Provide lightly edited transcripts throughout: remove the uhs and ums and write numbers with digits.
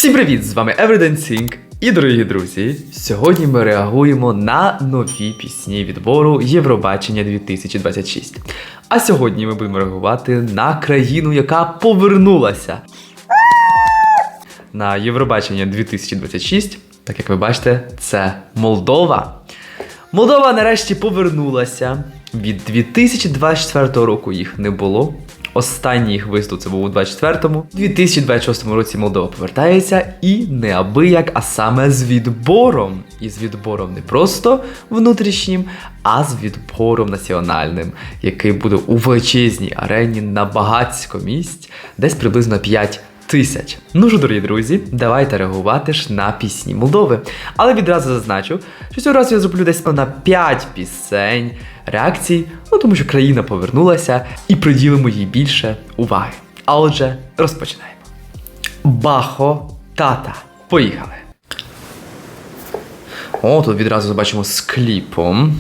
Всім привіт! З вами Everydancing. І, дорогі друзі, сьогодні ми реагуємо на нові пісні відбору Євробачення 2026. А сьогодні ми будемо реагувати на країну, яка повернулася на Євробачення 2026. Так як ви бачите, це Молдова. Молдова нарешті повернулася. Від 2024 року їх не було. Останній їх виступ це був у 24-му. У 2026 році Молдова повертається і неабияк, а саме з відбором. І з відбором не просто внутрішнім, а з відбором національним, який буде у величезній арені на багатько місць, десь приблизно 5 тисяч. Ну ж, дорогі друзі, давайте реагувати ж на пісні Молдови. Але відразу зазначу, що цього разу я зроблю десь на 5 пісень реакцій, тому що країна повернулася і приділимо їй більше уваги. А отже, розпочинаємо. Бахо Тата. Поїхали. О, тут відразу побачимо з кліпом.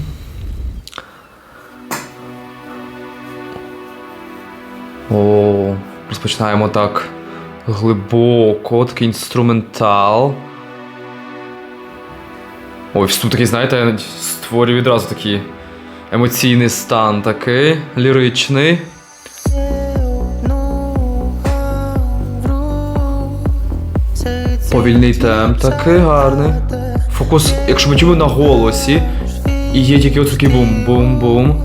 О, розпочинаємо так глибоко, такий інструментал. Ой, тут такий, знаєте, створює відразу такий емоційний стан такий, ліричний. Повільний темп такий гарний. Фокус, якщо ми чуємо на голосі, і є тільки ось такий бум-бум-бум.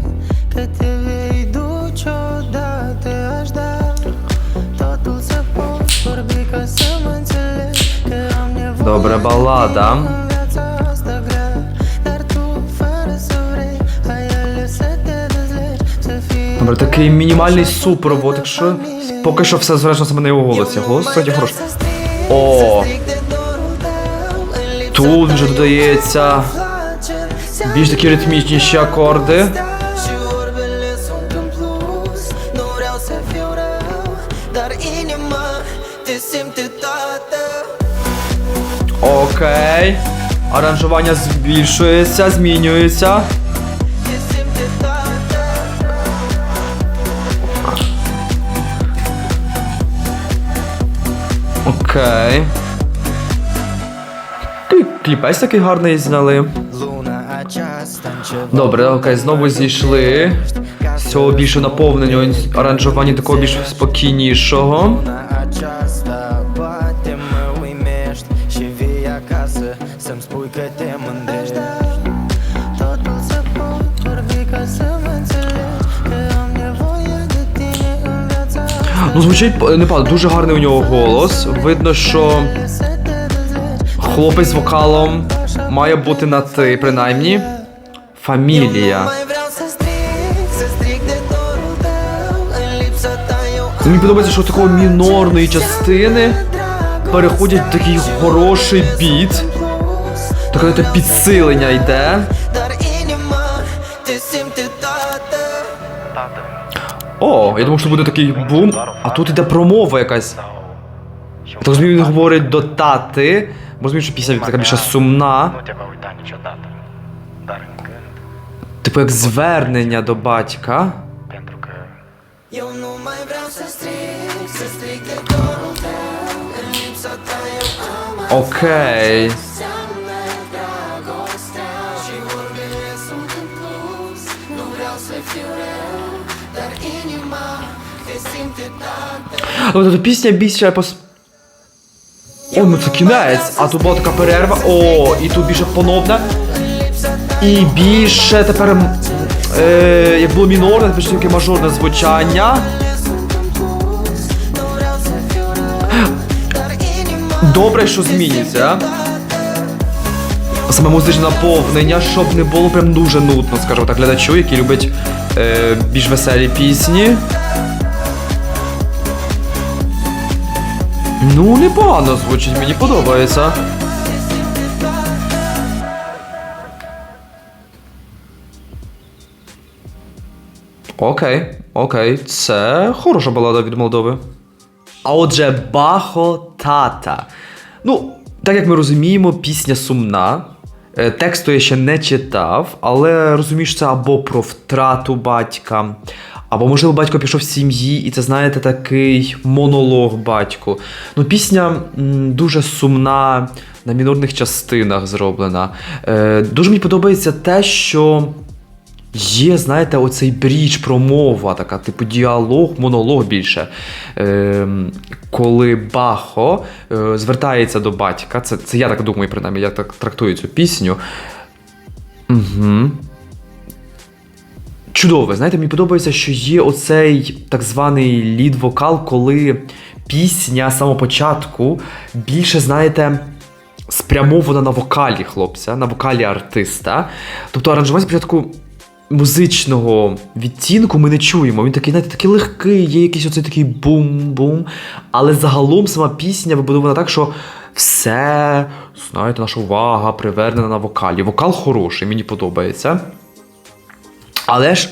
Добре, балада. Добре, такий мінімальний супровод, якщо поки що все звершено саме на його голосі. Голос, кстати, хороший. О! Тут вже додається більш такі ритмічніші акорди. Окей. Аранжування збільшується, змінюється. Окей. Кліпець такий гарний зняли. Добре, окей, знову зійшли. З цього більше наповнення, аранжування такого більш спокійнішого. Ну, звучить непогано, дуже гарний у нього голос. Видно, що хлопець з вокалом має бути на ти, принаймні. Фамілія. Мені подобається, що з такої мінорної частини переходять в такий хороший біт. Таке підсилення йде. О, я думав, що буде такий бум, а тут іде промова якась. Я так розумію, він говорить до тати. Розумію, що пісня така більше сумна. Типу як звернення до батька. Окей. Тобто пісня більше О, ну це кінець, а тут була така перерва. О, і тут більше поновна. І більше тепер, як було мінорне, більше таке мажорне звучання. Добре, що зміниться. Саме музичне наповнення, щоб не було прям дуже нудно, скажімо так, глядачу, які люблять більш веселі пісні. Ну, непогано звучить, мені подобається. Окей, це хороша балада від Молдови. А отже, Бахо Тата. Ну, так як ми розуміємо, пісня сумна. Тексту я ще не читав, але розумієш, це або про втрату батька, Або, можливо, батько пішов з сім'ї, і це, знаєте, такий монолог батьку. Ну, пісня дуже сумна, на мінорних частинах зроблена. Дуже мені подобається те, що є, знаєте, оцей брідж, промова, така, типу діалог, монолог більше. Коли Бахо звертається до батька, це я так думаю, принаймні, я так трактую цю пісню. Угу. Чудово, знаєте, мені подобається, що є оцей так званий лід-вокал, коли пісня з самого початку більше, знаєте, спрямована на вокалі хлопця, на вокалі артиста. Тобто аранжування спочатку музичного відтінку ми не чуємо. Він такий, знаєте, такий легкий, є якийсь оцей такий бум-бум. Але загалом сама пісня вибудована так, що все, знаєте, наша увага привернена на вокалі. Вокал хороший, мені подобається. Але ж,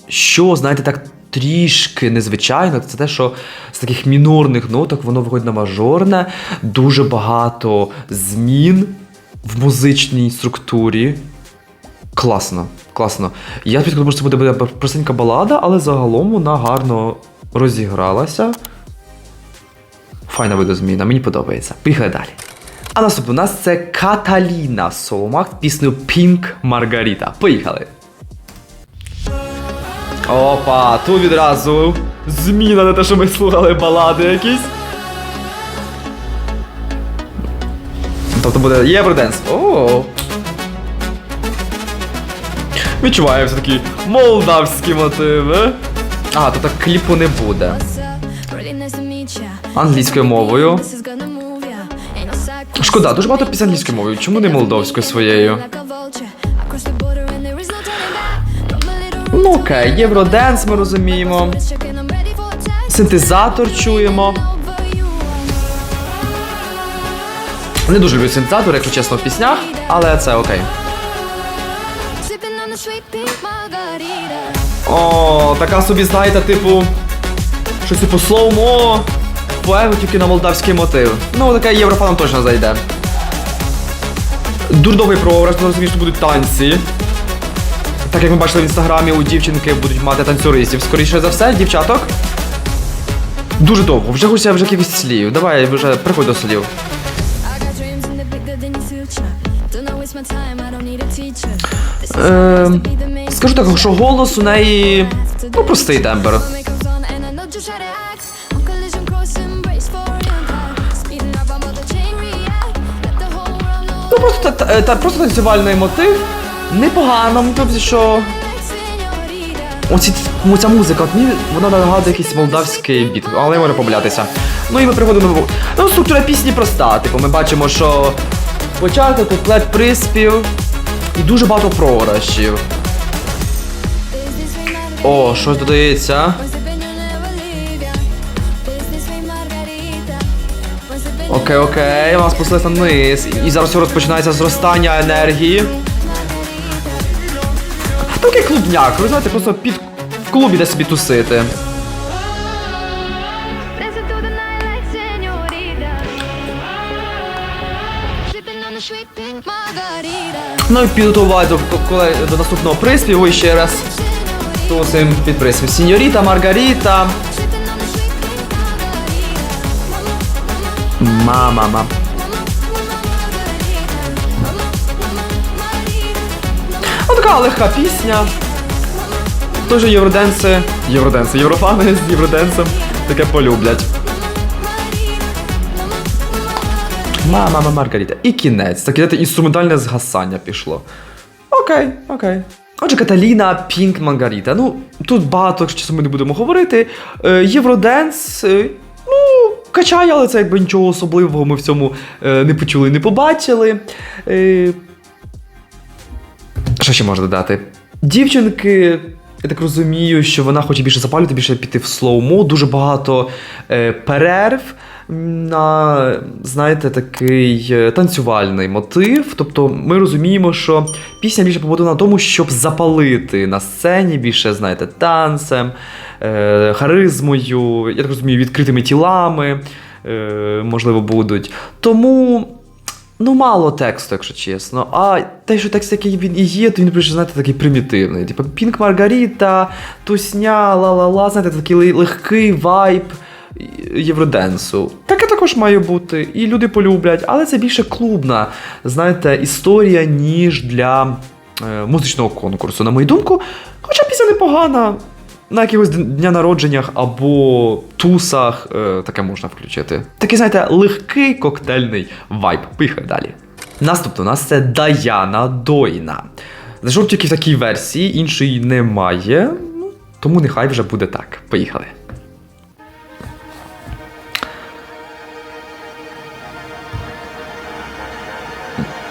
що, знаєте, так трішки незвичайно, це те, що з таких мінорних ноток воно виходить на мажорне, дуже багато змін в музичній структурі. Класно, класно. Я сподіваюся, що це буде простенька балада, але загалом вона гарно розігралася. Файна видозміна, мені подобається. Поїхали далі. А наступно у нас це Каталіна Соломак з піснею Pink Margarita. Поїхали. Опа, тут відразу зміна на те, що ми слухали балади якісь. Тобто буде Євроденс. О. Відчуваю все такі молдавські мотиви. А, то так кліпу не буде. Англійською мовою. Шкода, дуже багато пісень англійською мовою. Чому не молдовською своєю? Ну окей, Євроденс ми розуміємо. Синтезатор чуємо. Не дуже люблю синтезатор, якщо чесно, в піснях, але це окей. О, така собі, знаєте, типу, щось типу слоумо, поего тільки на молдавський мотив. Ну, таке єврофанам точно зайде. Дурдовий програш, не розумію, що будуть танці. Так як ми бачили в інстаграмі, у дівчинки будуть мати танцюристів. Скоріше за все, дівчаток. Дуже довго, вже хочеться вже якихось слів. Давай, вже приходь до слів. Скажу так, що голос у неї, ну, простий тембр. Ну, просто танцювальний мотив. Непогано, тобто, що ця музика, вона нагадує якийсь молдавський біт, але я можу помилятися. Ну і ми приходимо, ну, структура пісні проста, типу, ми бачимо, що початок, куплет, приспів і дуже багато програшів. О, щось додається. Окей, вона спустилася вниз. І зараз все розпочинається зростання енергії. Такий клубняк, ви знаєте, просто в клубі де собі тусити. Ну і підготувати до наступного приспіву і ще раз тусим під приспів. Сіньоріта, Маргаріта. Мама. Ось така легка пісня. Тоже єврофани з євроденсом таке полюблять. Мама Маргарита. І кінець. Таке інструментальне згасання пішло. Окей. Отже, Каталіна Pink Margarita. Ну, тут багато, якщо чесно, ми не будемо говорити. Євроденс, ну, качає, але це якби нічого особливого ми в цьому не почули, не побачили. Що ще можна додати? Дівчинки, я так розумію, що вона хоче більше запалювати, більше піти в слоумо, дуже багато перерв на, знаєте, такий танцювальний мотив. Тобто ми розуміємо, що пісня більше побудована на тому, щоб запалити на сцені більше, знаєте, танцем, харизмою, я так розумію, відкритими тілами, можливо, будуть. Тому, ну, мало тексту, якщо чесно. А те, що текст, який він і є, то він більше, знаєте, такий примітивний. Типу, Пінк Маргаріта, тусня, ла-ла-ла, знаєте, такий легкий вайб євроденсу. Таке також має бути, і люди полюблять, але це більше клубна, знаєте, історія, ніж для музичного конкурсу, на мою думку. Хоча пісня непогана, на якихось дня народженнях або тусах таке можна включити. Такий, знаєте, легкий коктейльний вайб. Поїхали далі. Наступно у нас це Даяна Дойна. Зайшов тільки в такій версії, іншої немає, тому нехай вже буде так. Поїхали.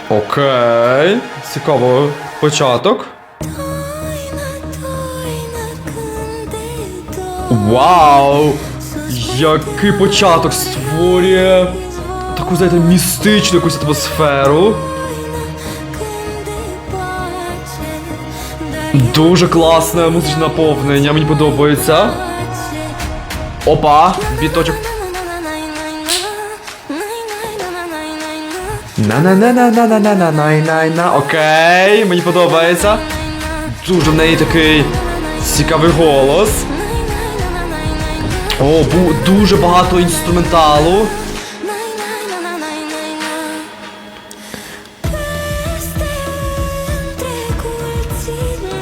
Окей, цікаво. Початок. Вау! Який початок створює таку, знаєте, містичну якусь атмосферу. Дуже класне музичне наповнення, мені подобається. Опа, біточок. На-на-на-на-на-на-на-на-на-на. Окей, мені подобається. Дуже в неї такий цікавий голос. О, дуже багато інструменталу.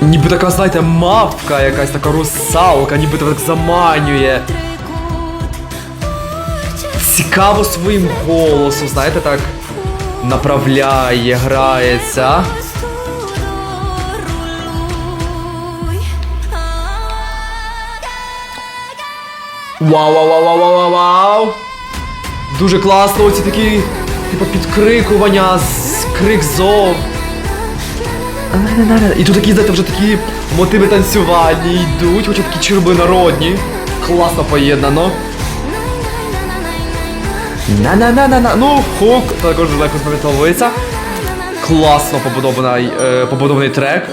Ніби така, знаєте, мавка якась, така русалка, ніби так заманює. Цікаво своїм голосом, знаєте, так направляє, грається. Вау-вау-вау-вау-вау-вау! Дуже класно, оці такі, типу, підкрикування, крик зов. І тут такі, знаєте, вже такі мотиви танцювальні йдуть, хоча такі черби народні. Класно поєднано. На-на-на-на-на. Ну, хук також легко запам'ятовується. Класно побудований трек.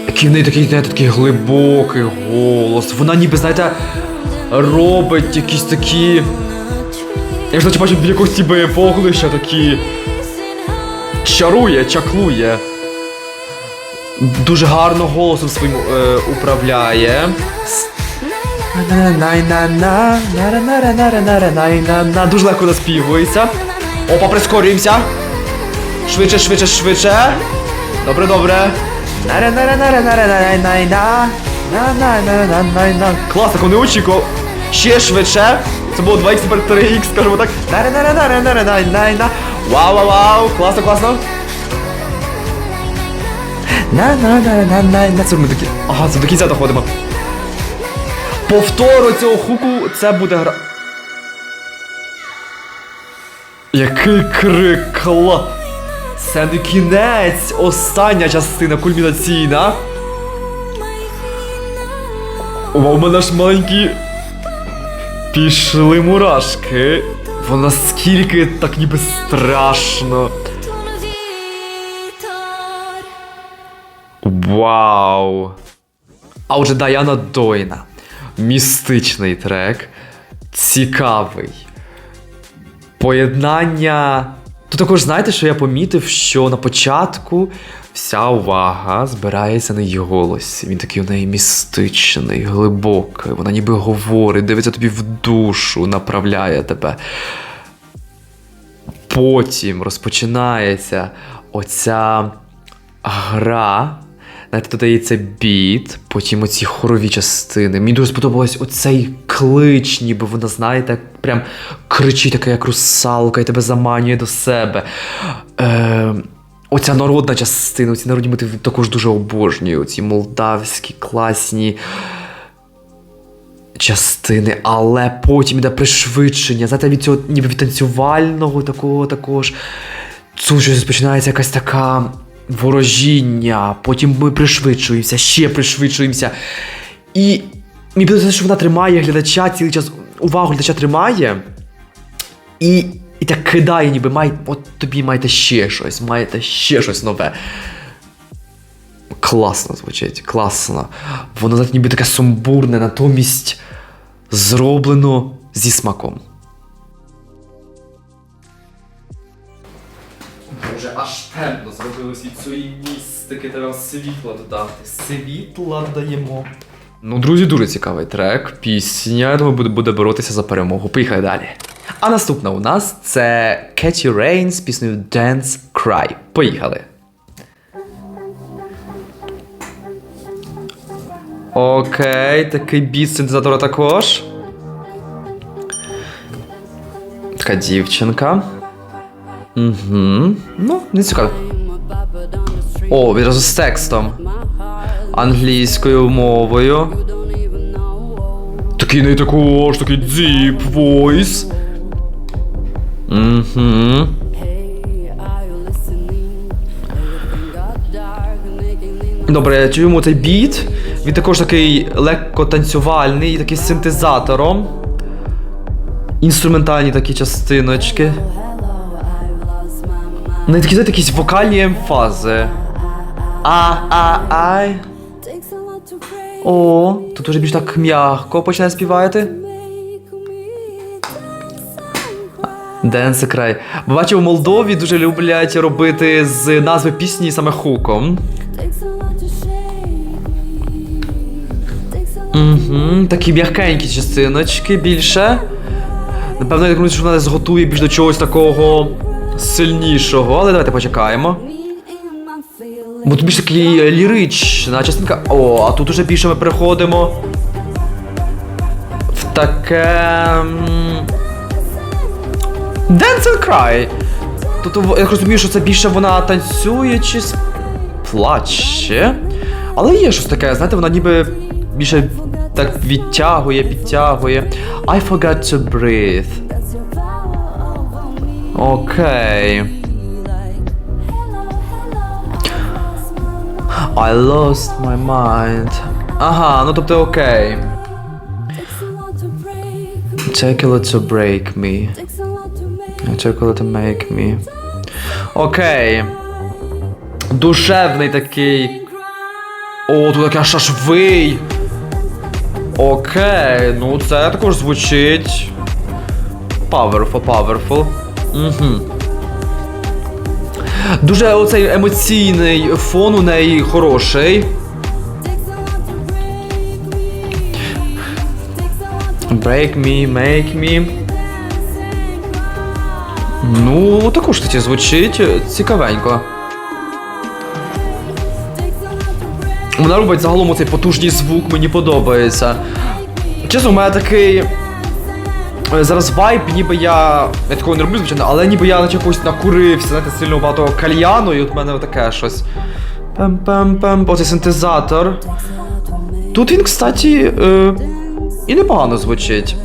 Який в неї такий, знаєте, такий глибокий голос. Вона ніби, знаєте, робить якісь такі... Я ж наче бачу якось ніби вогнища такі... чаклує. Дуже гарно голосом своїм управляє. Дуже легко наспівується. Опа, прискорюємося. Швидше. Добре. Клас, так не очікував. Ще швидше. Це було 2х, тепер 3х, скажімо так. Вау, класно. Це ми такі. Ага, це до кінця доходимо. Повтору цього хуку, це буде гра. Який крик, клас. Це не кінець, остання частина, кульмінаційна. У мене ж маленькі пішли мурашки. Воно скільки так ніби страшно. Вау. А отже, Даяна Дойна. Містичний трек. Цікавий. Поєднання... Тут також, знаєте, що я помітив, що на початку вся увага збирається на її голосі. Він такий у неї містичний, глибокий. Вона ніби говорить, дивиться тобі в душу, направляє тебе. Потім розпочинається оця гра. Знаєте, додається біт, потім оці хорові частини. Мені дуже сподобалось оцей клич, ніби вона, знаєте, прям кричить така, як русалка, і тебе заманює до себе. Оця народна частина, оці народні мотиви також дуже обожнюю. Оці молдавські, класні частини, але потім іде пришвидшення. Знаєте, від цього ніби від танцювального такого також. Тут щось починається якась така... ворожіння, потім ми пришвидшуємося, ще пришвидшуємося. І мені подобається, що вона тримає глядача, цілий час увагу глядача тримає. І так кидає, ніби, от тобі маєте ще щось нове. Класно звучить, класно. Воно ніби таке сумбурне, натомість зроблено зі смаком. Боже, аж темно зробилось від цієї містики, треба світла додати. Світла додаємо. Ну, друзі, дуже цікавий трек, пісня, я думаю, буде боротися за перемогу. Поїхали далі. А наступна у нас це Catchy Rain з піснею Dance Cry. Поїхали. Окей, такий біт синтезатора також. Така дівчинка. Угу. Ну, не цікаво. О, відразу з текстом. Англійською мовою. Такий не також, такий deep voice. Угу. Добре, чуємо цей біт. Він також такий легко танцювальний, такий з синтезатором. Інструментальні такі частиночки. Ну і такі, знаєте, якісь вокальні емфази. Ай. О, тут уже більш так м'яко починає співати. Dance Cry. Бачу, в Молдові дуже люблять робити з назви пісні саме хуком. Угу, такі м'якенькі частиночки більше. Напевно, я думаю, що вона зготує більш до чогось такого сильнішого, але давайте почекаємо. Бо тут більш такий лірична частинка. О, а тут уже більше ми переходимо в таке... Dance and Cry. Тут я розумію, що це більше вона танцює чи плаче. Але є щось таке, знаєте, вона ніби більше так відтягує, підтягує. I forgot to breathe. Окей. I lost my mind. Ага, ну тобто окей. Take a lot to break me. Take a lot to make me. Окей. Душевний такий. О, тут такий аж вий. Окей, ну це також звучить powerful. Угу. Дуже оцей емоційний фон у неї хороший. Break me, make me. Ну, також таки звучить цікавенько. Вона робить загалом оцей потужний звук, мені подобається. Чесно, у мене такий... Зараз вайб, ніби я такого не роблю, звичайно, але ніби я наче якось накурився, знаєте, сильно багато кальяну, і от в мене таке щось. Пам-пам-пам, оцей синтезатор. Тут він, кстати, і непогано звучить.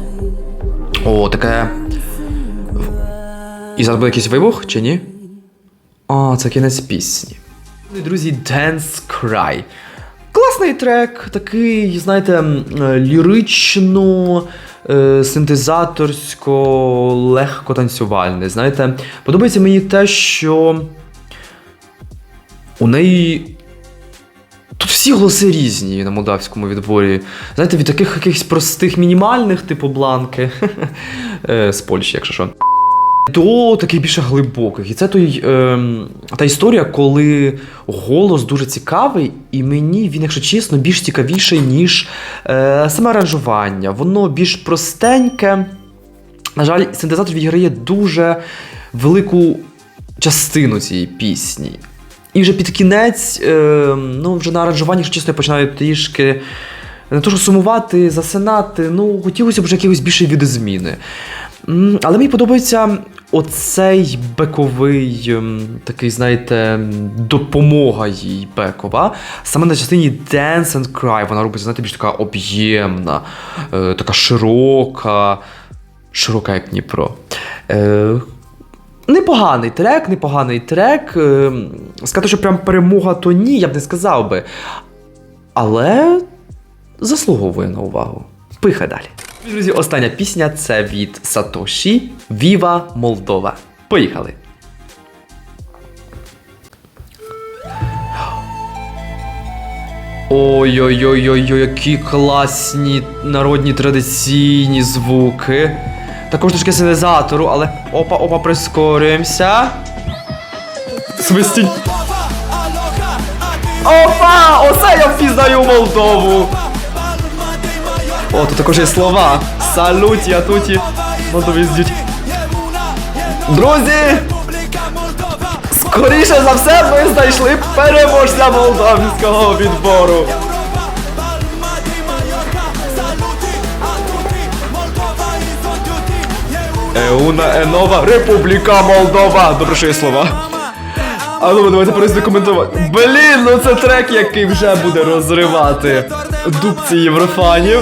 О, таке... І зараз буде якийсь вибух, чи ні? А, це кінець пісні. Друзі, Dance Cry. Класний трек, такий, знаєте, лірично, синтезаторсько, легко танцювальний. Знаєте, подобається мені те, що у неї тут всі голоси різні на молдавському відборі. Знаєте, від таких якихось простих мінімальних, типу бланки, з Польщі, якщо що, до таких більше глибоких. І це та історія, коли голос дуже цікавий, і мені він, якщо чесно, більш цікавіший, ніж саме аранжування. Воно більш простеньке. На жаль, синтезатор відіграє дуже велику частину цієї пісні. І вже під кінець, ну, вже на аранжуванні, якщо чесно, я починаю трішки не то, що сумувати, засинати, ну, хотілося б вже якихось більше відозміни. Але мені подобається оцей бековий, такий, знаєте, допомога їй бекова. Саме на частині Dance and Cry вона робиться, знаєте, більш така об'ємна, така широка як Дніпро. Непоганий трек. Сказати, що прям перемога, то ні, я б не сказав би. Але заслуговує на увагу. Поїхали далі. Друзі, остання пісня – це від Сатоші «Віва Молдова». Поїхали! Ой-ой-ой-ой, які класні народні традиційні звуки. Також трошки синтезатору, але опа, прискорюємося. Свистіть. Опа! Оце я впізнаю Молдову! О, тут також є слова. Салюті, атуті. Молдові здють. Друзі! Скоріше за все ми знайшли переможця молдавського відбору. Еуна Енова Републіка Молдова. Добре, що є слова. А ну, давайте просто коментувати. Блін, ну це трек, який вже буде розривати дубці єврофанів.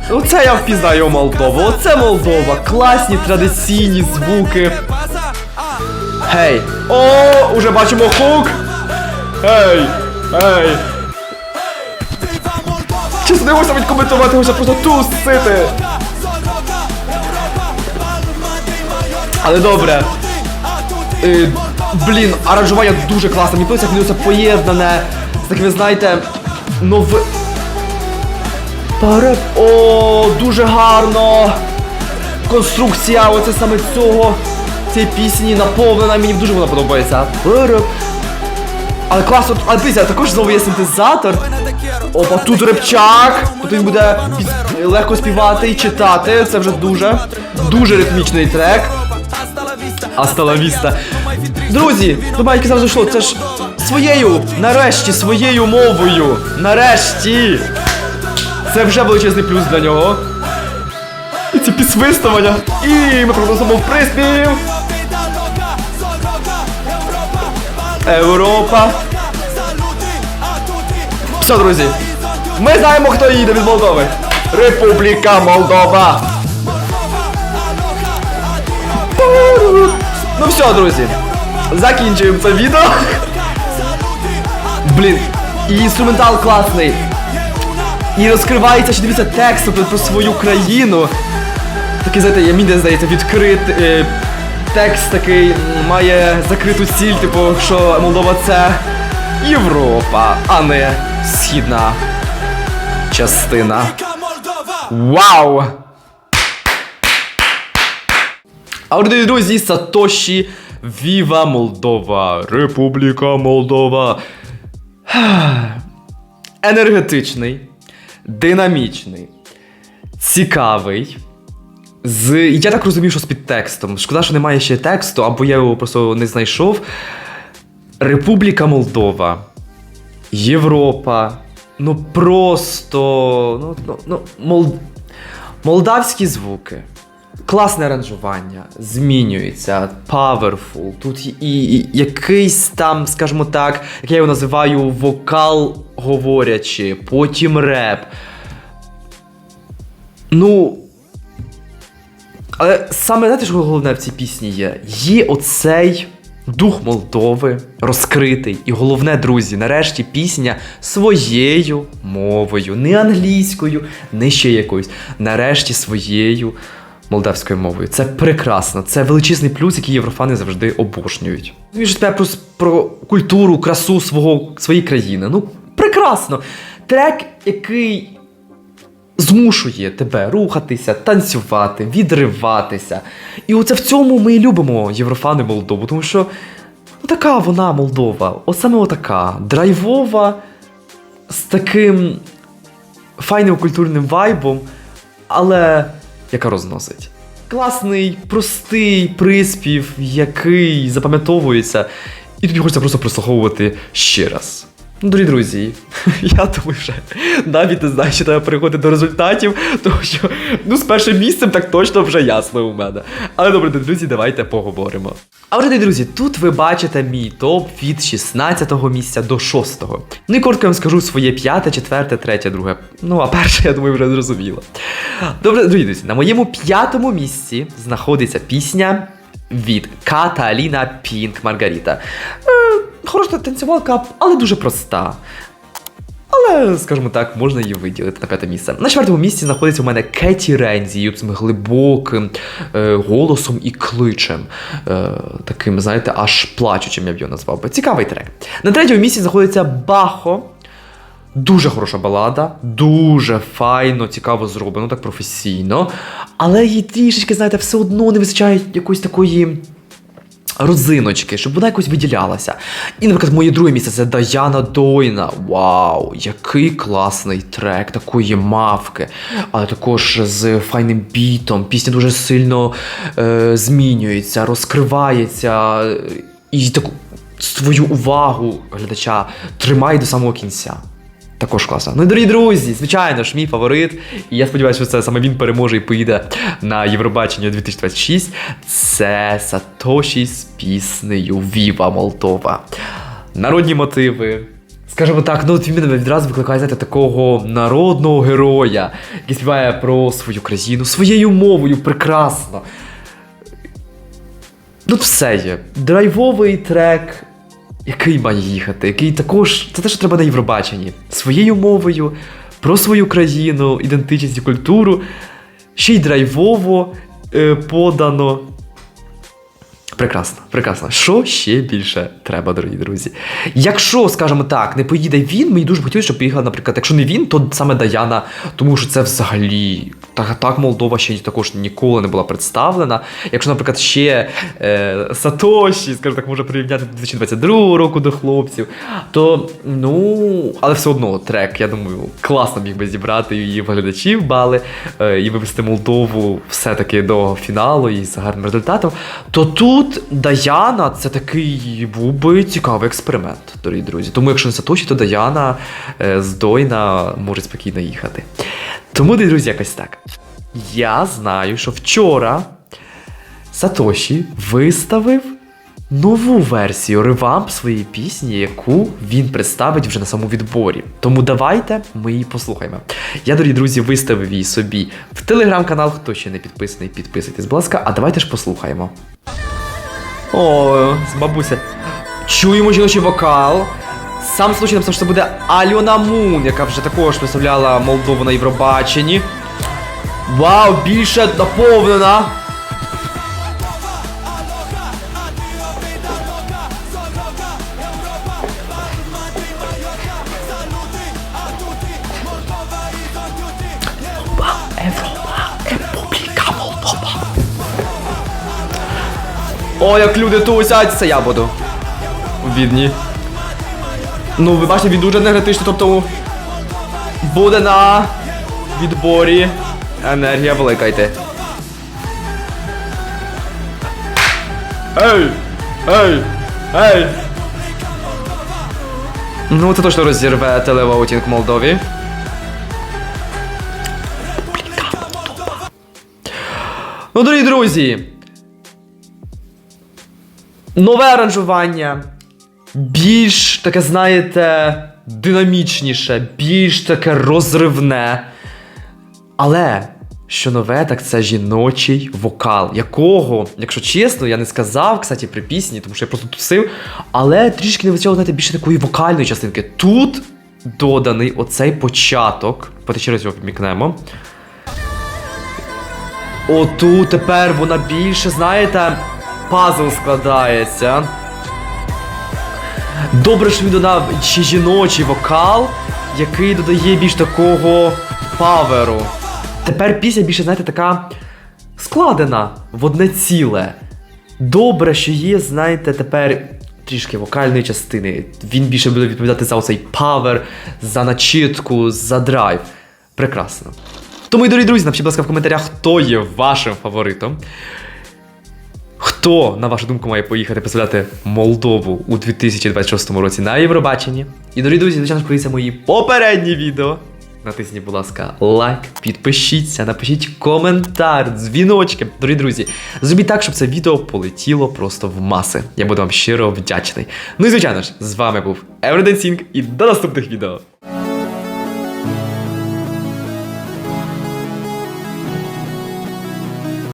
Оце я впізнаю Молдову. Оце Молдова. Класні традиційні звуки. Гей. О, уже бачимо хук. Гей. Чесно, не можна відкоментувати, можна просто тусити. Але добре. Блін, аранжування дуже класне. Мені подобається, як воно поєднане з такими, знаєте, О, дуже гарно. Конструкція, оце саме цієї пісні наповнена, мені дуже вона подобається. Але класно, але дивіться, також знову є синтезатор. Опа, тут репчак. Тут він буде легко співати і читати. Це вже дуже ритмічний трек. Hasta la vista. Друзі, до байки зараз йшло, це ж своєю мовою. Нарешті. Це вже величезний плюс для нього. І ці підсвистування. І ми продовжуємо в приспів. Європа. Все, друзі. Ми знаємо, хто їде від Молдови. Републіка Молдова. Ну все, друзі. Закінчуємо це відео. Блін. І інструментал класний. І розкривається, що дивіться текст про свою країну. Такий, знаєте, мені здається, відкритий текст такий має закриту ціль, типу, що Молдова це Європа, а не східна частина. Вау! А от, друзі, Сатоші, Віва Молдова, Републіка Молдова. Енергетичний, динамічний, цікавий. Я так розумію, що з підтекстом. Шкода, що немає ще тексту, або я його просто не знайшов. Републіка Молдова. Європа. Ну просто... Молдавські звуки. Класне аранжування. Змінюється. Powerful. Тут і якийсь там, скажімо так, як я його називаю, вокал говорячи. Потім реп. Ну... Але саме, знаєте, що головне в цій пісні є? Є оцей дух Молдови розкритий. І головне, друзі, нарешті пісня своєю мовою. Не англійською, не ще якоюсь. Нарешті своєю молдавською мовою. Це прекрасно. Це величезний плюс, який єврофани завжди обожнюють. Він ж тебе про культуру, красу своєї країни. Ну, прекрасно. Трек, який... змушує тебе рухатися, танцювати, відриватися. І оце в цьому ми і любимо єврофани Молдову, тому що така вона Молдова, от саме отака, драйвова, з таким файним культурним вайбом, але яка розносить. Класний, простий приспів, який запам'ятовується, і тобі хочеться просто прослуховувати ще раз. Ну, дорогі друзі, я думаю, вже навіть не знаю, що треба переходити до результатів, тому що, з першим місцем так точно вже ясно у мене. Але добре, друзі, давайте поговоримо. А вже, друзі, тут ви бачите мій топ від 16-го місця до 6-го. Ну і коротко я вам скажу своє 5, 4, 3, 2. Ну, а перше, я думаю, вже зрозуміло. Добре, дорогі друзі, на моєму 5-му місці знаходиться пісня від Каталіна Пінк Маргарита. Хороша танцювалка, але дуже проста. Але, скажімо так, можна її виділити на 5-те місце. На 4-му місці знаходиться у мене Кеті Рейн з її цим глибоким голосом і кличем. Таким, знаєте, аж плачучим я б його назвав би. Цікавий трек. На 3-му місці знаходиться Бахо. Дуже хороша балада, дуже файно, цікаво зроблено, так професійно. Але їй трішечки, знаєте, все одно не вистачає якоїсь такої розиночки, щоб вона якось виділялася. І, наприклад, моє друге місце — це Даяна Дойна. Вау, який класний трек, такої мавки, але також з файним бітом. Пісня дуже сильно змінюється, розкривається і таку свою увагу глядача тримає до самого кінця. Також класно. Ну і, дорогі друзі, звичайно ж, мій фаворит, і я сподіваюся, що це саме він переможе і поїде на Євробачення 2026, це Сатоші з піснею «Віва Молдова». Народні мотиви. Скажімо так, ну от він мене відразу викликає, знаєте, такого народного героя, який співає про свою країну, своєю мовою, прекрасно. Тут все є. Драйвовий трек, який має їхати, який також, це те, що треба на Євробаченні. Своєю мовою, про свою країну, ідентичність і культуру, ще й драйвово подано. Прекрасно, прекрасно. Що ще більше треба, дорогі друзі? Якщо, скажімо так, не поїде він, мені дуже б хотілося, щоб поїхала, наприклад, якщо не він, то саме Даяна, тому що це взагалі, так Молдова ще також ніколи не була представлена. Якщо, наприклад, ще Сатоші, скажімо так, може порівняти 2022 року до хлопців, то, ну, але все одно трек, я думаю, класно міг би зібрати і в глядачів бали, і вивести Молдову все-таки до фіналу і з гарним результатом, то тут Даяна — це такий був би цікавий експеримент, дорогі друзі. Тому якщо не Сатоші, то Даяна з Дойна може спокійно їхати. Тому, дорогі друзі, якось так. Я знаю, що вчора Сатоші виставив нову версію, ревамп своєї пісні, яку він представить вже на самому відборі. Тому давайте ми її послухаємо. Я, дорогі друзі, виставив її собі в телеграм-канал. Хто ще не підписаний, підписуйтесь, будь ласка, а давайте ж послухаємо. О, бабуся. Чуємо жіночий вокал. Сам случай написав, що це буде Альона Мун, яка вже також представляла Молдову на Євробаченні. Вау, більше наповнена. О, як люди тусять, це я буду. У Відні. Ну, ви бачите, він дуже енергетичний, тобто буде на відборі. Енергія велика йти. Ей! Ей! Ей! Ну, це точно розірве телевоутінг в Молдові. Ну, дорогі друзі, нове аранжування, більш таке, знаєте, динамічніше, більш таке розривне. Але, що нове, так це жіночий вокал, якого, якщо чесно, я не сказав, кстати, при пісні, тому що я просто тусив, але трішки не вистачало, знаєте, більше такої вокальної частинки. Тут доданий оцей початок, давайте ще раз його помікнемо. Отут тепер вона більше, знаєте, пазл складається. Добре, що він додав ще жіночий вокал, який додає більш такого паверу. Тепер пісня більше, знаєте, така складена в одне ціле. Добре, що є, знаєте, тепер трішки вокальної частини. Він більше буде відповідати за оцей павер, за начитку, за драйв. Прекрасно. Тому, дорогі друзі, напишіть, будь ласка, в коментарях, хто є вашим фаворитом. Хто, на вашу думку, має поїхати представляти Молдову у 2026 році на Євробаченні? І, дорогі друзі, звичайно, подивіться мої попередні відео. Натисніть, будь ласка, лайк, підпишіться, напишіть коментар, дзвіночки. Дорогі друзі, зробіть так, щоб це відео полетіло просто в маси. Я буду вам щиро вдячний. Ну і, звичайно ж, з вами був Everyday Sing і до наступних відео.